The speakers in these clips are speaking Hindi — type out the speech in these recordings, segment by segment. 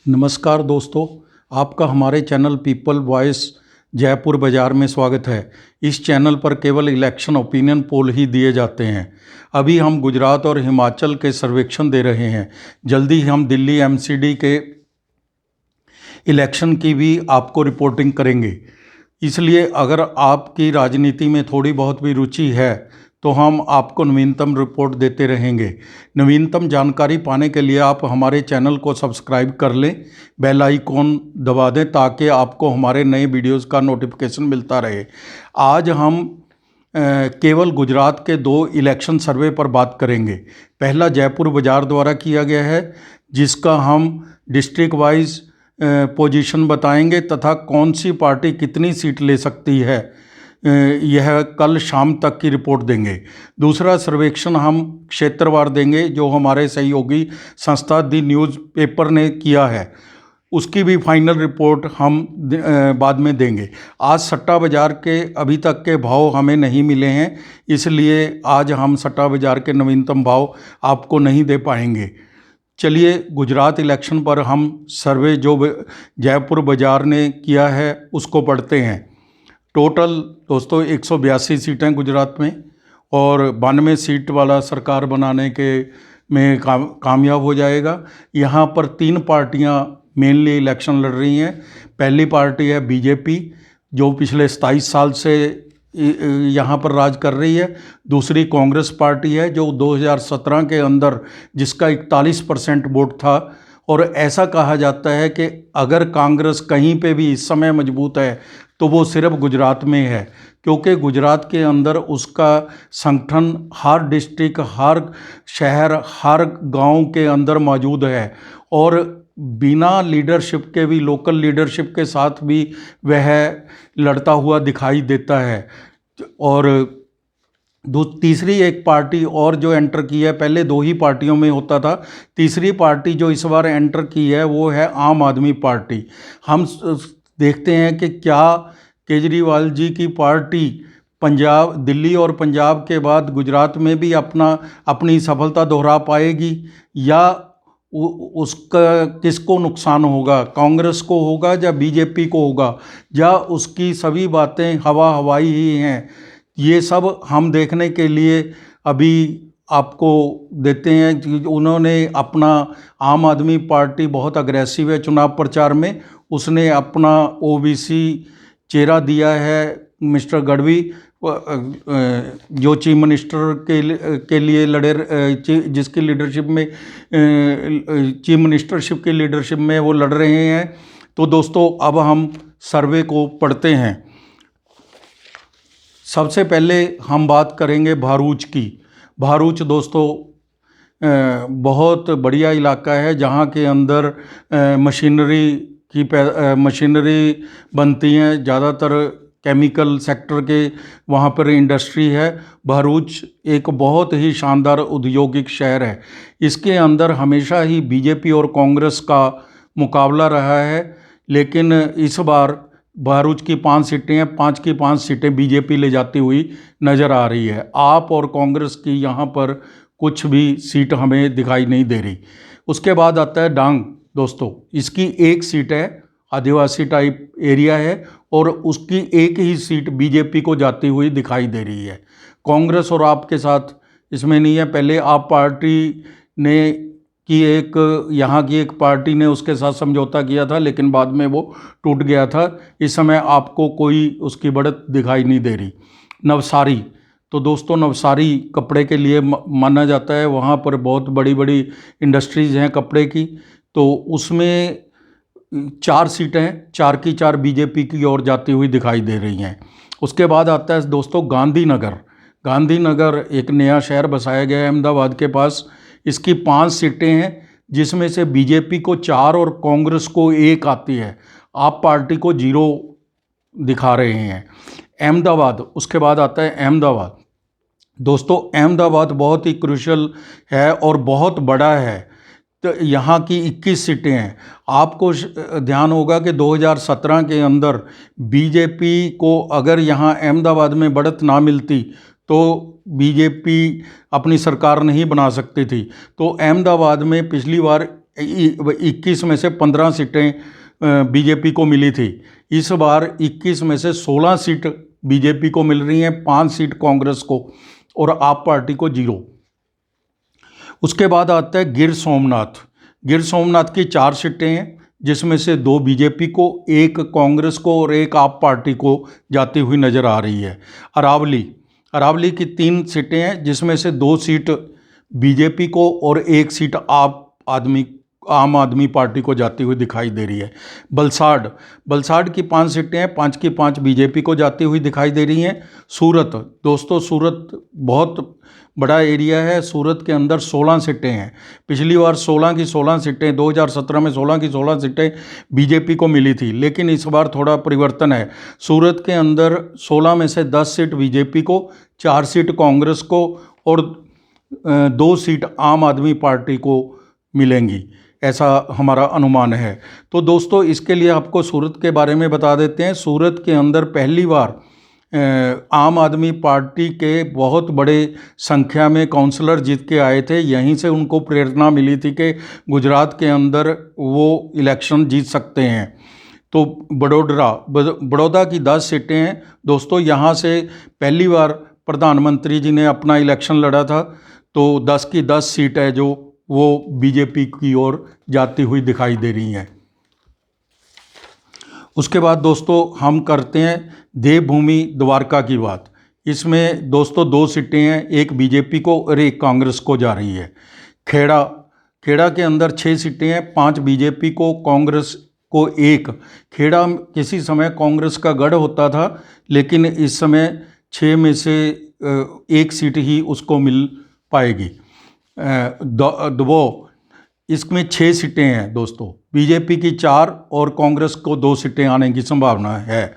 नमस्कार दोस्तों, आपका हमारे चैनल पीपल वॉइस जयपुर बाज़ार में स्वागत है। इस चैनल पर केवल इलेक्शन ओपिनियन पोल ही दिए जाते हैं। अभी हम गुजरात और हिमाचल के सर्वेक्षण दे रहे हैं। जल्दी हम दिल्ली एमसीडी के इलेक्शन की भी आपको रिपोर्टिंग करेंगे। इसलिए अगर आपकी राजनीति में थोड़ी बहुत भी रुचि है तो हम आपको नवीनतम रिपोर्ट देते रहेंगे। नवीनतम जानकारी पाने के लिए आप हमारे चैनल को सब्सक्राइब कर लें, बेल आइकॉन दबा दें ताकि आपको हमारे नए वीडियोस का नोटिफिकेशन मिलता रहे। आज हम केवल गुजरात के 2 इलेक्शन सर्वे पर बात करेंगे। पहला जयपुर बाज़ार द्वारा किया गया है, जिसका हम डिस्ट्रिक्ट वाइज पोजीशन बताएंगे तथा कौन सी पार्टी कितनी सीट ले सकती है, यह कल शाम तक की रिपोर्ट देंगे। दूसरा सर्वेक्षण हम क्षेत्रवार देंगे, जो हमारे सहयोगी संस्था दी न्यूज़ पेपर ने किया है। उसकी भी फाइनल रिपोर्ट हम बाद में देंगे। आज सट्टा बाज़ार के अभी तक के भाव हमें नहीं मिले हैं, इसलिए आज हम सट्टा बाज़ार के नवीनतम भाव आपको नहीं दे पाएंगे। चलिए गुजरात इलेक्शन पर हम सर्वे जो जयपुर बाज़ार ने किया है उसको पढ़ते हैं। टोटल दोस्तों 182 सीटें गुजरात में और 92 सीट वाला सरकार बनाने के में कामयाब हो जाएगा। यहाँ पर 3 पार्टियाँ मेनली इलेक्शन लड़ रही हैं। पहली पार्टी है बीजेपी, जो पिछले 27 साल से यहाँ पर राज कर रही है। दूसरी कांग्रेस पार्टी है, जो 2017 के अंदर जिसका 41% वोट था, और ऐसा कहा जाता है कि अगर कांग्रेस कहीं पे भी इस समय मजबूत है तो वो सिर्फ गुजरात में है, क्योंकि गुजरात के अंदर उसका संगठन हर डिस्ट्रिक्ट, हर शहर, हर गांव के अंदर मौजूद है और बिना लीडरशिप के भी, लोकल लीडरशिप के साथ भी वह लड़ता हुआ दिखाई देता है। और तीसरी एक पार्टी और जो एंटर की है, पहले 2 ही पार्टियों में होता था, तीसरी पार्टी जो इस बार एंटर की है वो है आम आदमी पार्टी। हम देखते हैं कि क्या केजरीवाल जी की पार्टी पंजाब, दिल्ली और पंजाब के बाद गुजरात में भी अपनी सफलता दोहरा पाएगी, या उसका किसको नुकसान होगा, कांग्रेस को होगा या बीजेपी को होगा, या उसकी सभी बातें हवाई ही हैं। ये सब हम देखने के लिए अभी आपको देते हैं कि उन्होंने अपना, आम आदमी पार्टी बहुत अग्रेसिव है चुनाव प्रचार में। उसने अपना ओबीसी चेहरा दिया है, मिस्टर गढ़वी, जो चीफ मिनिस्टर के लिए लड़े, जिसकी लीडरशिप में, चीफ मिनिस्टरशिप की लीडरशिप में वो लड़ रहे हैं। तो दोस्तों अब हम सर्वे को पढ़ते हैं। सबसे पहले हम बात करेंगे भरूच की। भरूच दोस्तों बहुत बढ़िया इलाका है, जहाँ के अंदर मशीनरी बनती हैं, ज़्यादातर केमिकल सेक्टर के वहाँ पर इंडस्ट्री है। भरूच एक बहुत ही शानदार औद्योगिक शहर है। इसके अंदर हमेशा ही बीजेपी और कांग्रेस का मुकाबला रहा है, लेकिन इस बार भरूच की 5 सीटें हैं, 5 की 5 सीटें बीजेपी ले जाती हुई नज़र आ रही है। आप और कांग्रेस की यहाँ पर कुछ भी सीट हमें दिखाई नहीं दे रही। उसके बाद आता है डांग दोस्तों, इसकी 1 सीट है, आदिवासी टाइप एरिया है, और उसकी 1 ही सीट बीजेपी को जाती हुई दिखाई दे रही है। कांग्रेस और आप के साथ इसमें नहीं है। पहले आप पार्टी ने यहाँ की एक पार्टी ने उसके साथ समझौता किया था, लेकिन बाद में वो टूट गया था। इस समय आपको कोई उसकी बढ़त दिखाई नहीं दे रही। नवसारी, तो दोस्तों नवसारी कपड़े के लिए माना जाता है, वहाँ पर बहुत बड़ी बड़ी इंडस्ट्रीज़ हैं कपड़े की, तो उसमें 4 सीटें हैं, 4 की 4 बीजेपी की ओर जाती हुई दिखाई दे रही हैं। उसके बाद आता है दोस्तों गांधीनगर। गांधीनगर एक नया शहर बसाया गया है अहमदाबाद के पास। इसकी 5 सीटें हैं, जिसमें से बीजेपी को 4 और कांग्रेस को 1 आती है। आप पार्टी को 0 दिखा रहे हैं। अहमदाबाद, उसके बाद आता है अहमदाबाद। दोस्तों अहमदाबाद बहुत ही क्रूशियल है और बहुत बड़ा है, तो यहाँ की 21 सीटें हैं। आपको ध्यान होगा कि 2017 के अंदर बीजेपी को अगर यहाँ अहमदाबाद में बढ़त ना मिलती तो बीजेपी अपनी सरकार नहीं बना सकती थी। तो अहमदाबाद में पिछली बार 21 में से 15 सीटें बीजेपी को मिली थी। इस बार 21 में से 16 सीट बीजेपी को मिल रही हैं, 5 सीट कांग्रेस को और आप पार्टी को 0। उसके बाद आता है गिर सोमनाथ। गिर सोमनाथ की 4 सीटें हैं, जिसमें से 2 बीजेपी को, 1 कांग्रेस को और 1 आप पार्टी को जाती हुई नज़र आ रही है। अरावली की 3 सीटें हैं, जिसमें से 2 सीट बीजेपी को और 1 सीट आम आदमी पार्टी को जाती हुई दिखाई दे रही है। बलसाड़ की 5 सीटें हैं, 5 की 5 बीजेपी को जाती हुई दिखाई दे रही हैं। सूरत, दोस्तों सूरत बहुत बड़ा एरिया है। सूरत के अंदर 16 सीटें हैं। पिछली बार 16 की 16 सीटें, 2017 में 16 की 16 सीटें बीजेपी को मिली थी, लेकिन इस बार थोड़ा परिवर्तन है। सूरत के अंदर 16 में से 10 सीट बीजेपी को, 4 सीट कांग्रेस को और 2 सीट आम आदमी पार्टी को मिलेंगी, ऐसा हमारा अनुमान है। तो दोस्तों इसके लिए आपको सूरत के बारे में बता देते हैं। सूरत के अंदर पहली बार आम आदमी पार्टी के बहुत बड़े संख्या में काउंसलर जीत के आए थे। यहीं से उनको प्रेरणा मिली थी कि गुजरात के अंदर वो इलेक्शन जीत सकते हैं। तो बड़ौदा की 10 सीटें हैं दोस्तों। यहाँ से पहली बार प्रधानमंत्री जी ने अपना इलेक्शन लड़ा था, तो 10 की 10 सीट है जो वो बीजेपी की ओर जाती हुई दिखाई दे रही हैं। उसके बाद दोस्तों हम करते हैं देवभूमि द्वारका की बात। इसमें दोस्तों 2 सीटें हैं, 1 बीजेपी को और 1 कांग्रेस को जा रही है। खेड़ा के अंदर 6 सीटें हैं, 5 बीजेपी को, कांग्रेस को 1। खेड़ा किसी समय कांग्रेस का गढ़ होता था, लेकिन इस समय 6 में से 1 सीट ही उसको मिल पाएगी। इसमें 6 सीटें हैं दोस्तों, बीजेपी की 4 और कांग्रेस को 2 सीटें आने की संभावना है।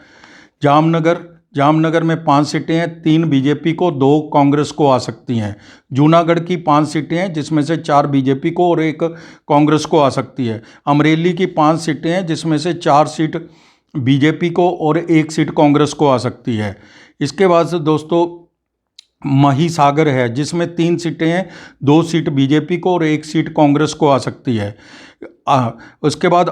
जामनगर में 5 सीटें हैं, 3 बीजेपी को, 2 कांग्रेस को आ सकती हैं। जूनागढ़ की 5 सीटें हैं, जिसमें से 4 बीजेपी को और 1 कांग्रेस को आ सकती है। अमरेली की 5 सीटें हैं, जिसमें से 4 सीट बीजेपी को और 1 सीट कांग्रेस को आ सकती है। इसके बाद से दोस्तों महिसागर है, जिसमें 3 सीटें हैं, 2 सीट बीजेपी को और 1 सीट कांग्रेस को आ सकती है। उसके बाद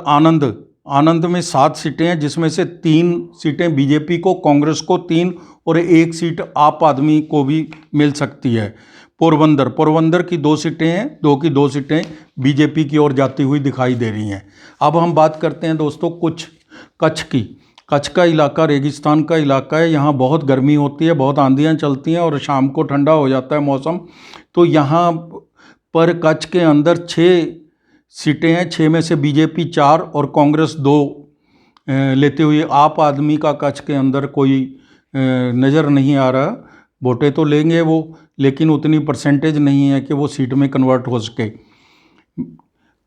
आनंद में 7 सीटें हैं, जिसमें से 3 सीटें बीजेपी को, कांग्रेस को 3 और 1 सीट आप आदमी को भी मिल सकती है। पोरबंदर की 2 सीटें हैं, 2 की 2 सीटें बीजेपी की ओर जाती हुई दिखाई दे रही हैं। अब हम बात करते हैं दोस्तों कच्छ की। कच्छ का इलाका रेगिस्तान का इलाका है। यहाँ बहुत गर्मी होती है, बहुत आंधियाँ चलती हैं और शाम को ठंडा हो जाता है मौसम। तो यहाँ पर कच्छ के अंदर 6 सीटें हैं, 6 में से बीजेपी 4 और कांग्रेस 2 लेते हुए आप आदमी का कच्छ के अंदर कोई नज़र नहीं आ रहा। वोटें तो लेंगे वो, लेकिन उतनी परसेंटेज नहीं है कि वो सीट में कन्वर्ट हो सके।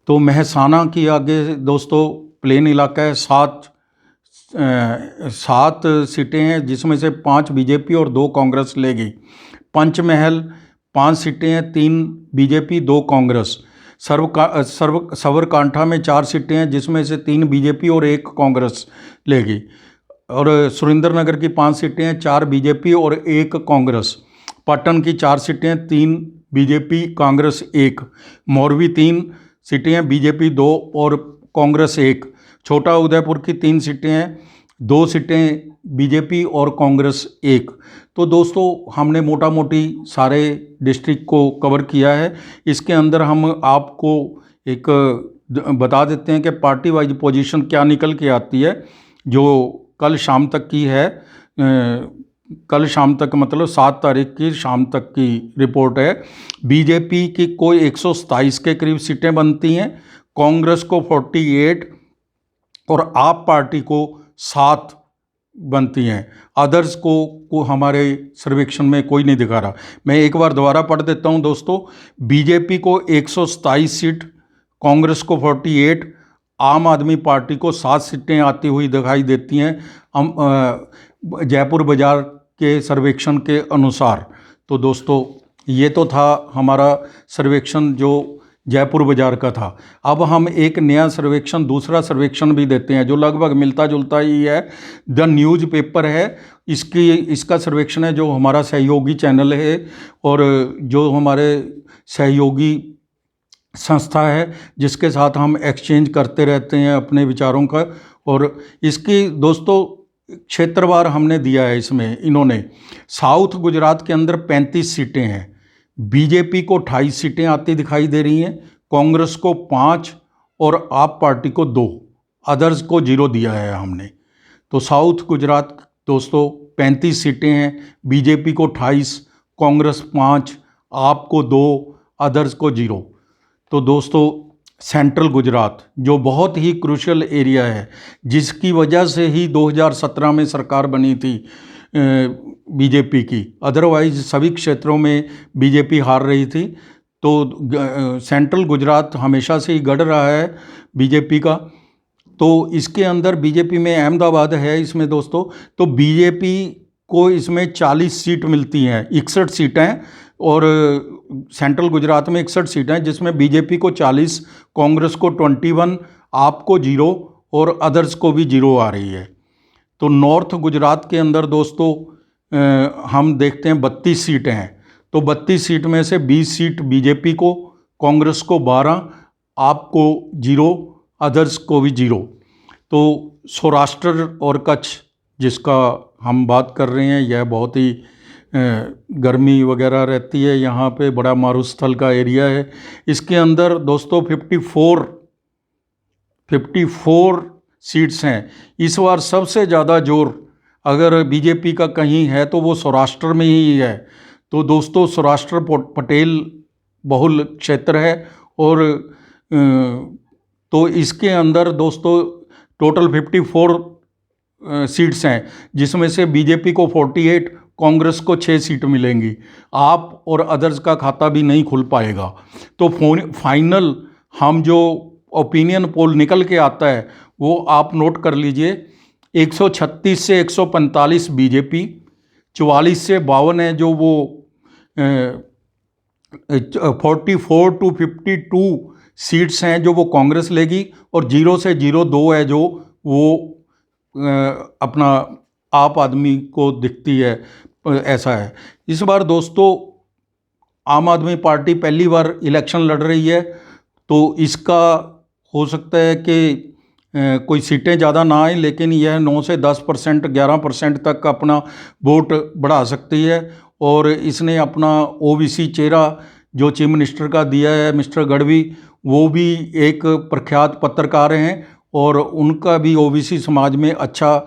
तो मेहसाना की आगे दोस्तों प्लेन इलाका है, 7 सीटें हैं, जिसमें से 5 बीजेपी और 2 कांग्रेस लेगी। पंचमहल 5 सीटें हैं, 3 बीजेपी 2 कांग्रेस। साबरकांठा में 4 सीटें हैं, जिसमें से 3 बीजेपी और 1 कांग्रेस लेगी। और सुरेंद्रनगर की 5 सीटें हैं, 4 बीजेपी और 1 कांग्रेस। पाटन की 4 सीटें हैं, 3 बीजेपी कांग्रेस 1। मोरवी 3 सीटें हैं, बीजेपी 2 और कांग्रेस 1। छोटा उदयपुर की 3 सीटें हैं, 2 सीटें बीजेपी और कांग्रेस 1। तो दोस्तों हमने मोटा मोटी सारे डिस्ट्रिक्ट को कवर किया है। इसके अंदर हम आपको एक बता देते हैं कि पार्टी वाइज पोजीशन क्या निकल के आती है, जो कल शाम तक की है। कल शाम तक मतलब 7 तारीख की शाम तक की रिपोर्ट है। बीजेपी की कोई 127 के करीब सीटें बनती हैं, कांग्रेस को 48 और आप पार्टी को 7 बनती हैं। अदर्स को हमारे सर्वेक्षण में कोई नहीं दिखा रहा। मैं एक बार दोबारा पढ़ देता हूं दोस्तों। बीजेपी को 127 सीट, कांग्रेस को 48, आम आदमी पार्टी को 7 सीटें आती हुई दिखाई देती हैं जयपुर बाज़ार के सर्वेक्षण के अनुसार। तो दोस्तों ये तो था हमारा सर्वेक्षण जो जयपुर बाज़ार का था। अब हम एक नया सर्वेक्षण, दूसरा सर्वेक्षण भी देते हैं जो लगभग मिलता जुलता ही है। द न्यूज़ पेपर है, इसका सर्वेक्षण है जो हमारा सहयोगी चैनल है और जो हमारे सहयोगी संस्था है जिसके साथ हम एक्सचेंज करते रहते हैं अपने विचारों का। और इसकी दोस्तों क्षेत्रवार हमने दिया है इसमें। इन्होंने साउथ गुजरात के अंदर 35 सीटें हैं, बीजेपी को 28 सीटें आती दिखाई दे रही हैं, कांग्रेस को 5 और आप पार्टी को 2, अदर्स को 0 दिया है हमने। तो साउथ गुजरात दोस्तों 35 सीटें हैं, बीजेपी को 28, कांग्रेस 5, आप को 2, अदर्स को 0। तो दोस्तों सेंट्रल गुजरात जो बहुत ही क्रूशियल एरिया है, जिसकी वजह से ही 2017 में सरकार बनी थी बीजेपी की, अदरवाइज सभी क्षेत्रों में बीजेपी हार रही थी। तो सेंट्रल गुजरात हमेशा से ही गढ़ रहा है बीजेपी का। तो इसके अंदर बीजेपी में अहमदाबाद है इसमें दोस्तों, तो बीजेपी को इसमें 40 सीट मिलती हैं, 61 सीटें, और सेंट्रल गुजरात में 61 सीटें, जिसमें बीजेपी को 40, कांग्रेस को 21, आपको 0 और अदर्स को भी 0 आ रही है। तो नॉर्थ गुजरात के अंदर दोस्तों हम देखते हैं 32 सीटें हैं। तो 32 सीट में से 20 सीट बीजेपी को, कांग्रेस को 12, आपको 0, अदर्स को भी 0। तो सौराष्ट्र और कच्छ जिसका हम बात कर रहे हैं, यह बहुत ही गर्मी वगैरह रहती है यहाँ पे, बड़ा मारुस्थल का एरिया है। इसके अंदर दोस्तों 54 सीट्स हैं। इस बार सबसे ज़्यादा जोर अगर बीजेपी का कहीं है तो वो सौराष्ट्र में ही है। तो दोस्तों सौराष्ट्र पटेल बहुल क्षेत्र है, और तो इसके अंदर दोस्तों टोटल 54 सीट्स हैं, जिसमें से बीजेपी को 48, कांग्रेस को 6 सीट मिलेंगी, आप और अदर्स का खाता भी नहीं खुल पाएगा। तो फाइनल हम जो ओपिनियन पोल निकल के आता है वो आप नोट कर लीजिए। 136 से 145 बीजेपी, 44 से 52 है जो वो 44 टू 52 सीट्स हैं जो वो कांग्रेस लेगी, और 0 से 02 है जो वो अपना आप आदमी को दिखती है, ऐसा है। इस बार दोस्तों आम आदमी पार्टी पहली बार इलेक्शन लड़ रही है, तो इसका हो सकता है कि कोई सीटें ज़्यादा ना आए, लेकिन यह 9 से 10%, 11% तक अपना वोट बढ़ा सकती है। और इसने अपना ओबीसी चेहरा जो चीफ मिनिस्टर का दिया है, मिस्टर गढ़वी, वो भी एक प्रख्यात पत्रकार हैं, और उनका भी ओबीसी समाज में अच्छा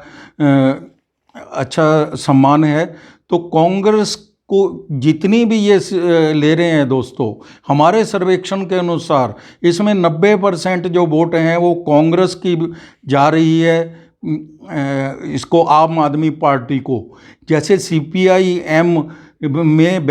सम्मान है। तो कांग्रेस को जितनी भी ये ले रहे हैं दोस्तों, हमारे सर्वेक्षण के अनुसार इसमें 90% जो वोट हैं वो कांग्रेस की जा रही है, इसको आम आदमी पार्टी को। जैसे सीपीआईएम में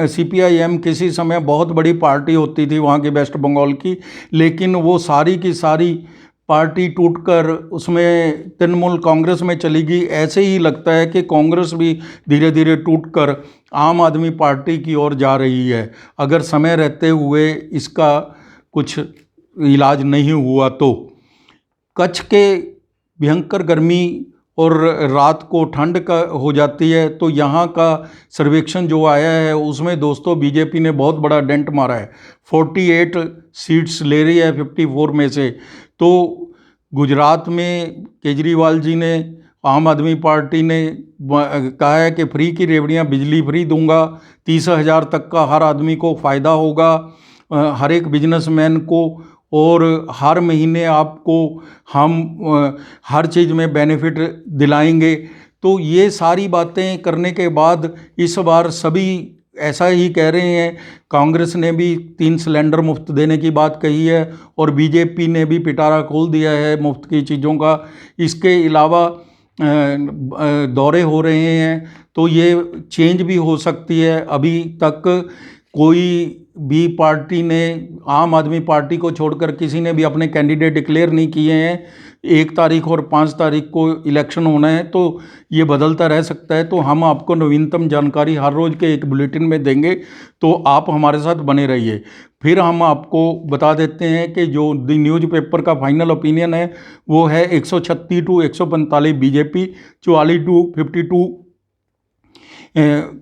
सीपीआईएम किसी समय बहुत बड़ी पार्टी होती थी वहाँ की वेस्ट बंगाल की, लेकिन वो सारी की सारी पार्टी टूटकर उसमें तृणमूल कांग्रेस में चली गई। ऐसे ही लगता है कि कांग्रेस भी धीरे धीरे टूटकर आम आदमी पार्टी की ओर जा रही है, अगर समय रहते हुए इसका कुछ इलाज नहीं हुआ तो। कच्छ के भयंकर गर्मी और रात को ठंड का हो जाती है, तो यहाँ का सर्वेक्षण जो आया है उसमें दोस्तों बीजेपी ने बहुत बड़ा डेंट मारा है, 48 सीट्स ले रही है 54 में से। तो गुजरात में केजरीवाल जी ने, आम आदमी पार्टी ने कहा है कि फ्री की रेवड़ियाँ, बिजली फ्री दूंगा, 30,000 तक का हर आदमी को फ़ायदा होगा, हर एक बिजनेसमैन को, और हर महीने आपको हम हर चीज़ में बेनिफिट दिलाएंगे। तो ये सारी बातें करने के बाद इस बार सभी ऐसा ही कह रहे हैं। कांग्रेस ने भी 3 सिलेंडर मुफ्त देने की बात कही है, और बीजेपी ने भी पिटारा खोल दिया है मुफ्त की चीज़ों का। इसके अलावा दौरे हो रहे हैं, तो ये चेंज भी हो सकती है। अभी तक कोई भी पार्टी ने, आम आदमी पार्टी को छोड़कर किसी ने भी अपने कैंडिडेट डिक्लेयर नहीं किए हैं। 1 तारीख और 5 तारीख को इलेक्शन होना है, तो ये बदलता रह सकता है। तो हम आपको नवीनतम जानकारी हर रोज़ के एक बुलेटिन में देंगे, तो आप हमारे साथ बने रहिए। फिर हम आपको बता देते हैं कि जो द न्यूज़पेपर का फाइनल ओपिनियन है वो है 136 टू 145 बीजेपी, 44 टू 52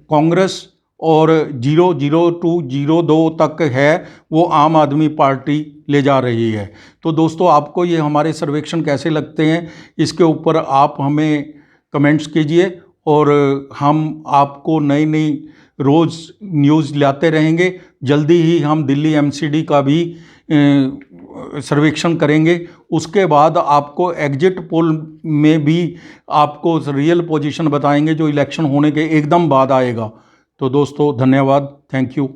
कांग्रेस, और 002 तक है वो आम आदमी पार्टी ले जा रही है। तो दोस्तों, आपको ये हमारे सर्वेक्षण कैसे लगते हैं, इसके ऊपर आप हमें कमेंट्स कीजिए और हम आपको नई नई रोज़ न्यूज़ लाते रहेंगे। जल्दी ही हम दिल्ली एमसीडी का भी सर्वेक्षण करेंगे। उसके बाद आपको एग्जिट पोल में भी आपको रियल पोजीशन बताएंगे जो इलेक्शन होने के एकदम बाद आएगा। तो दोस्तों, धन्यवाद, थैंक यू।